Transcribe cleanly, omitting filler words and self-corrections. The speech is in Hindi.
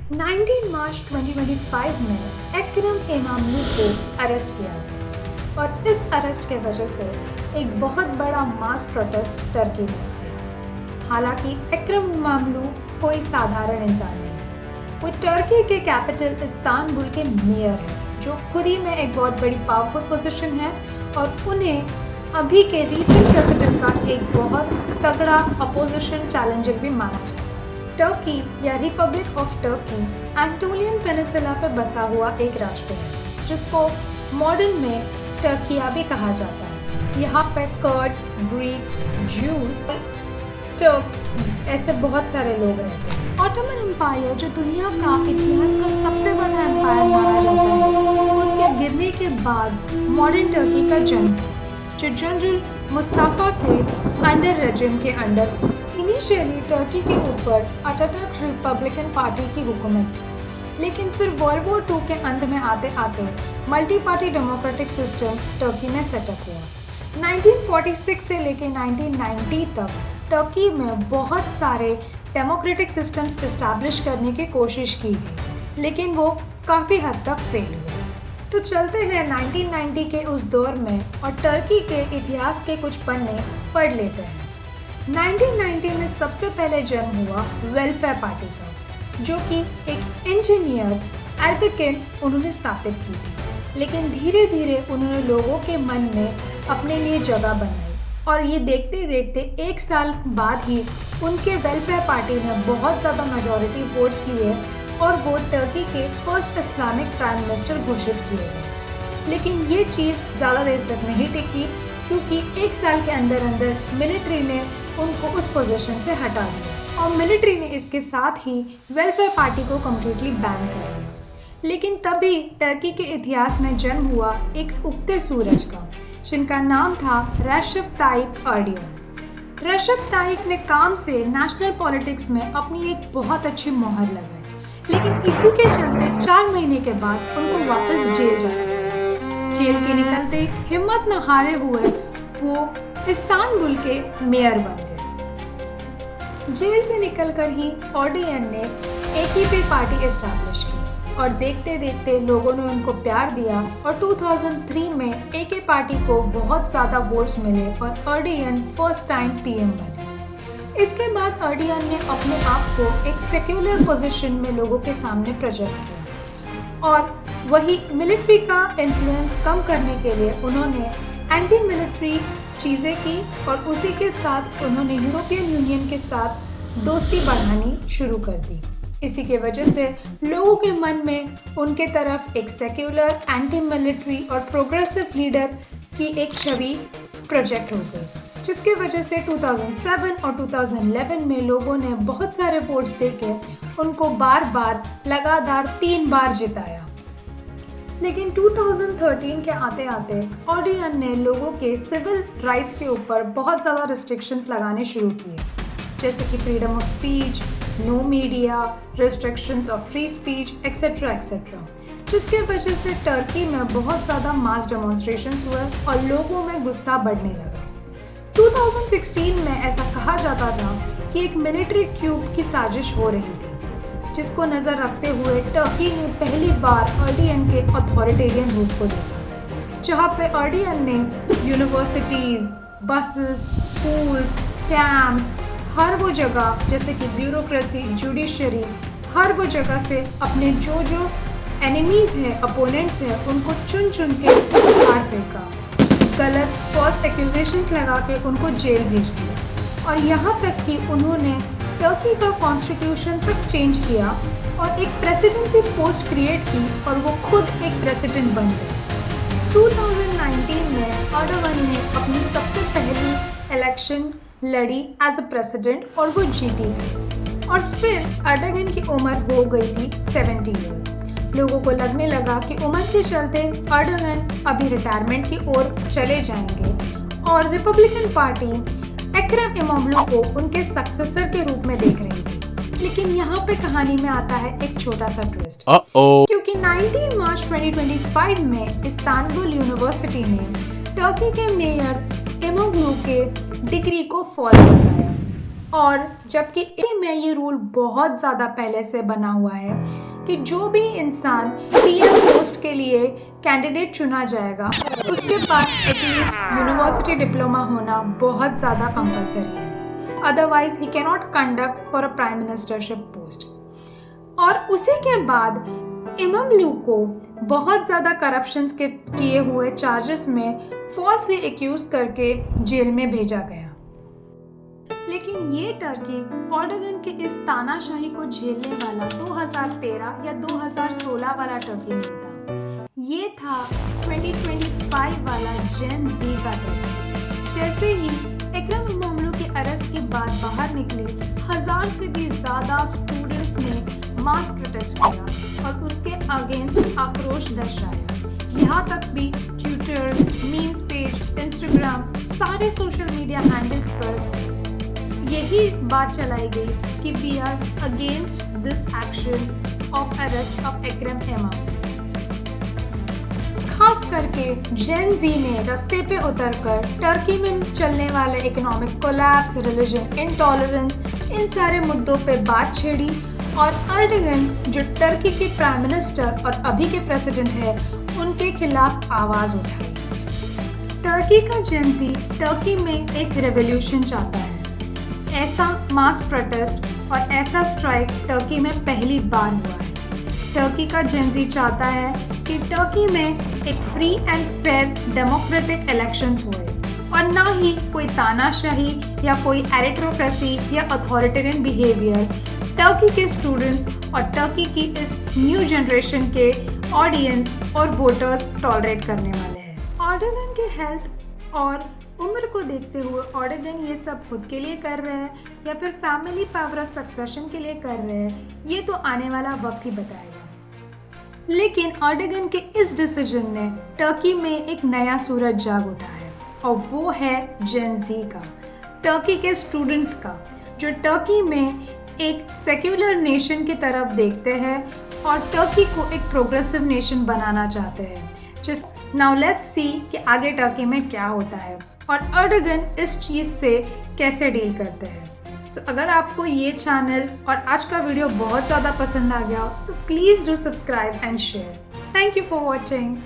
19 मार्च 2025 में एक्रम इमामलू को अरेस्ट किया गया और इस अरेस्ट के वजह से एक बहुत बड़ा मास प्रोटेस्ट टर्की में आया। हालांकि एक्रम इमामलू कोई साधारण इंसान नहीं, वो टर्की के कैपिटल इस्तांबुल के मेयर हैं, जो खुद ही में एक बहुत बड़ी पावरफुल पोजीशन है और उन्हें अभी के रीसेंट प्रेसिडेंट का एक बहुत तगड़ा अपोजिशन चैलेंजर भी माना जाता है। टर्की या Republic of Turkey Anatolian peninsula पर बसा हुआ एक राष्ट्र है, जिसको मॉडर्न में टर्किया भी कहा जाता है। यहाँ पर कर्ड्स, ग्रीक्स, ज्यूज, टर्क्स ऐसे बहुत सारे लोग रहते हैं। ऑटोमन एम्पायर, जो दुनिया का इतिहास का सबसे बड़ा एम्पायर माना जाता है, उसके गिरने के बाद मॉडर्न टर्की का जन्म, जो जनरल मुस्तफा के अंडर रेजिम के अंडर इनिशियली टर्की के ऊपर अटाटर्क रिपब्लिकन पार्टी की हुकूमत थी, लेकिन फिर वर्ल्ड वॉर 2 के अंत में आते आते multi party democratic system Turkey में सेटअप हुआ। 1946 से लेकर 1990 तक टर्की में बहुत सारे डेमोक्रेटिक सिस्टम्स इस्टेब्लिश करने की कोशिश की गई, लेकिन वो काफ़ी हद तक फेल हुए। तो चलते हैं 1990 के उस दौर में और टर्की के इतिहास के कुछ पन्ने पढ़ लेते हैं। 1990 में सबसे पहले जन्म हुआ वेलफेयर पार्टी का, जो कि एक इंजीनियर एल्बेकिन उन्होंने स्थापित की थी, लेकिन धीरे धीरे उन्होंने लोगों के मन में अपने लिए जगह बनाई और ये देखते देखते एक साल बाद ही उनके वेलफेयर पार्टी ने बहुत ज़्यादा मेजॉरिटी वोट्स लिए और वो टर्की के फर्स्ट इस्लामिक प्राइम मिनिस्टर घोषित किए गए। लेकिन ये चीज़ ज़्यादा देर तक नहीं टिकी, क्योंकि एक साल के अंदर अंदर मिलिट्री ने उनको उस पोजीशन से हटा दिया और मिलिट्री ने इसके साथ ही वेलफेयर पार्टी को कम्प्लीटली बैन कर दिया। लेकिन तभी टर्की के इतिहास में जन्म हुआ एक उगते सूरज का, जिनका नाम था रेसिप तायिप एर्डोगान। रेसिप तायिप ने काम से नेशनल पॉलिटिक्स में अपनी एक बहुत अच्छी मोहर लगाई, लेकिन इसी के चलते 4 महीने के बाद उनको वापस जेल जाना पड़ा। जेल के निकलते हिम्मत न हारे हुए वो इस्तांबुल के मेयर बन गए। जेल से निकलकर ही एर्डोगान ने एकीपी पार्टी एस्टैब्लिश की और देखते देखते लोगों ने उनको प्यार दिया और 2003 में एके पार्टी को बहुत ज़्यादा वोट्स मिले और एर्डोगान फर्स्ट टाइम पीएम बने। इसके बाद एर्डोगान ने अपने आप को एक सेक्युलर पोजीशन में लोगों के सामने प्रोजेक्ट किया और वही मिलिट्री का इन्फ्लुएंस कम करने के लिए उन्होंने एंटी मिलिट्री चीज़ें की और उसी के साथ उन्होंने यूरोपियन यूनियन के साथ दोस्ती बढ़ानी शुरू कर दी। इसी के वजह से लोगों के मन में उनके तरफ एक सेक्युलर, एंटी मिलिट्री और प्रोग्रेसिव लीडर की एक छवि प्रोजेक्ट हो गई, जिसके वजह से 2007 और 2011 में लोगों ने बहुत सारे वोट्स देके उनको बार बार लगातार 3 बार जिताया। लेकिन 2013 के आते आते एर्डोगान ने लोगों के सिविल राइट्स के ऊपर बहुत ज़्यादा रिस्ट्रिक्शंस लगाने शुरू किए, जैसे कि freedom of speech, no media, restrictions of free speech etcetera etcetera, जिसके वजह से टर्की में बहुत ज़्यादा मास डेमोन्स्ट्रेशंस हुए और लोगों में गुस्सा बढ़ने लगा। 2016 में ऐसा कहा जाता था कि एक मिलिट्री क्यूप की साजिश हो रही थी, जिसको नज़र रखते हुए टर्की ने पहली बार एर्डोगान के अथॉरिटेरियन रूप को देखा, जहाँ पे एर्डोगान ने यूनिवर्सिटीज़, बसेस, स्कूल्स, कैंप्स, हर वो जगह जैसे कि ब्यूरोक्रेसी, जुडिशरी, हर वो जगह से अपने जो एनिमीज़ हैं, अपोनेंट्स हैं, उनको चुन चुन के बाहर फेंका, गलत फॉल्स एक्यूजेशंस लगा के उनको जेल भेज दिया और यहाँ तक कि उन्होंने टर्की का कॉन्स्टिट्यूशन तक चेंज किया और एक प्रेसिडेंसी पोस्ट क्रिएट की और वो खुद एक प्रेसिडेंट बन गए। 2019 में एर्डोगान ने अपनी सबसे पहली इलेक्शन लड़ी एज अ प्रेसिडेंट और वो जीती गई और फिर एर्डोगान की उम्र हो गई थी 70 ईयर्स। लोगों को लगने लगा कि उम्र के चलते एर्डोगान अभी रिटायरमेंट की ओर चले जाएंगे और रिपब्लिकन पार्टी एक्रम इमामलू को उनके सक्सेसर के रूप में देख रही थी। लेकिन यहाँ पे कहानी में आता है एक छोटा सा ट्विस्ट, क्योंकि 19 मार्च 2025 में इस्तांबुल यूनिवर्सिटी ने टर्की के मेयर इमामलू के डिग्री को फॉल्स बताया और जबकि में ये रूल बहुत ज़्यादा पहले से बना हुआ है कि जो भी इंसान पीएम पोस्ट के लिए कैंडिडेट चुना जाएगा उसके पास एटलीस्ट यूनिवर्सिटी डिप्लोमा होना बहुत ज़्यादा कंपलसरी है, otherwise he can not conduct for a prime ministership post. और उसी के बाद इमाम लू को बहुत ज़्यादा करप्शंस के किए हुए चार्जेस में फॉल्सली एक्यूज करके जेल में भेजा गया। लेकिन ये टर्की एर्दोगन के इस तानाशाही को झेलने वाला 2013 या 2016 वाला टर्की नहीं था, ये था 2025 वाला जेन जी का टर्की। जैसे ही इकरम इमामलू के अरेस्ट के बाद बाहर निकले, 1000 से भी ज़्यादा स्टूडेंट्स ने मास प्रोटेस्ट किया और उसके अगेंस्ट आक्रोश दर्शाया। यहाँ तक भी ट्विटर, मीम्स पेज, इंस्टाग्राम, सारे सोशल मीडिया हैंडल्स पर यही बात चलाई गई कि we are against this action of arrest of Ikram Imam. खास करके जेन जी ने रास्ते पे उतरकर टर्की में चलने वाले इकोनॉमिक कोलैप्स, रिलीजन इंटॉलरेंस, इन सारे मुद्दों पे बात छेड़ी और एर्दोगन जो टर्की के प्राइम मिनिस्टर और अभी के प्रेसिडेंट है उनके खिलाफ आवाज़ उठाई। टर्की का जेन जी टर्की में एक रेवोल्यूशन चाहता है। ऐसा मास प्रोटेस्ट और ऐसा स्ट्राइक टर्की में पहली बार हुआ है। टर्की का जेन जी चाहता है कि टर्की में एक free and fair democratic elections हुए और ना ही कोई तानाशाही या कोई एरिस्टोक्रेसी या अथॉरिटेरियन बिहेवियर टर्की के स्टूडेंट्स और टर्की की इस न्यू जनरेशन के ऑडियंस और वोटर्स टॉलरेट करने वाले हैं। एर्दोगन के हेल्थ और उम्र को देखते हुए एर्दोगन ये सब खुद के लिए कर रहे हैं या फिर फैमिली पावर ऑफ सक्सेशन के लिए कर रहे हैं, ये तो आने वाला वक्त ही बताएगा। लेकिन एर्दोगन के इस डिसीजन ने टर्की में एक नया सूरज जाग उठा है और वो है जेन जी का, टर्की के स्टूडेंट्स का, जो टर्की में एक सेक्युलर नेशन की तरफ देखते हैं और टर्की को एक प्रोग्रेसिव नेशन बनाना चाहते हैं। नाउ लेट्स सी कि आगे टर्की में क्या होता है और एर्दोगन इस चीज़ से कैसे डील करते हैं। अगर आपको ये चैनल और आज का वीडियो बहुत ज़्यादा पसंद आ गया तो please do subscribe and share. Thank you for watching.